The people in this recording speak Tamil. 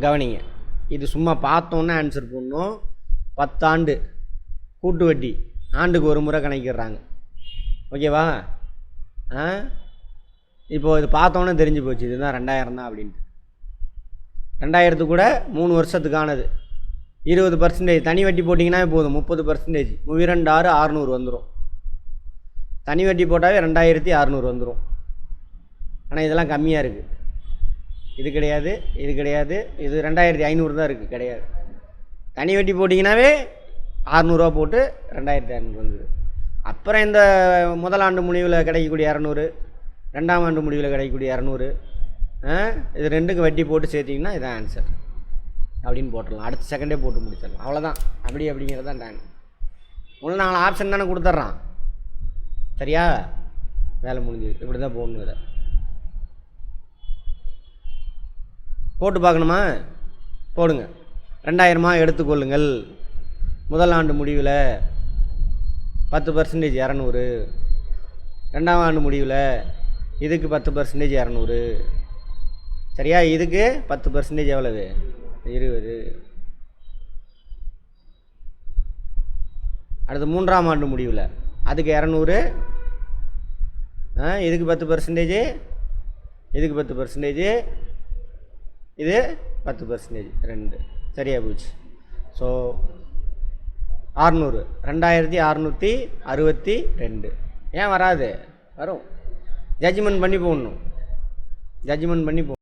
கவனிங்க, இது சும்மா பார்த்தோன்னே ஆன்சர் பண்ணணும். 10 ஆண்டு கூட்டு வட்டி ஆண்டுக்கு ஒரு முறை கணக்கிடுறாங்க. ஓகேவா? இப்போது இது பார்த்தோன்னே தெரிஞ்சு போச்சு இதுதான் 2000 தான் அப்படின்ட்டு. 2000 கூட 3 வருஷத்துக்கானது. 20% தனி வட்டி போட்டிங்கன்னா போதும். 30% 32,600 600 வந்துடும். தனி வட்டி போட்டாவே 2600 வந்துடும். ஆனால் இதெல்லாம் கம்மியாக இருக்குது. இது கிடையாது, இது கிடையாது, இது 2500 தான் இருக்குது, கிடையாது. தனி வட்டி போட்டிங்கன்னாவே 600 போட்டு 2500 வந்துடுது. அப்புறம் இந்த முதலாண்டு முடிவில் கிடைக்கக்கூடிய 200, 2ஆம் ஆண்டு முடிவில் கிடைக்கக்கூடிய 200, இது ரெண்டுக்கு வட்டி போட்டு சேர்த்திங்கன்னா இதான் ஆன்சர் அப்படின்னு போட்டுடலாம். அடுத்த செகண்டே போட்டு முடிச்சிடலாம். அவ்வளோதான். அப்படிங்கிறது தான் டைம். ஒன்று 4 ஆப்ஷன் தானே கொடுத்துட்றான். சரியா? வேலை முடிஞ்சுது. இப்படி தான் போடணும். இதை போட்டு பார்க்கணுமா? போடுங்க. 2000 எடுத்துக்கொள்ளுங்கள். முதல் ஆண்டு முடிவில் 10% 200, 2ஆம் ஆண்டு முடிவில் இதுக்கு 10% 200. சரியா? இதுக்கு 10% எவ்வளவு? 20. அடுத்து 3ஆம் ஆண்டு முடிவில் அதுக்கு 200, இதுக்கு 10%, இதுக்கு 10%, இது 10%, 2. சரியா போச்சு. ஸோ 600, 2662. ஏன் வராது? வரும். ஜட்ஜ்மெண்ட் பண்ணி போடணும்.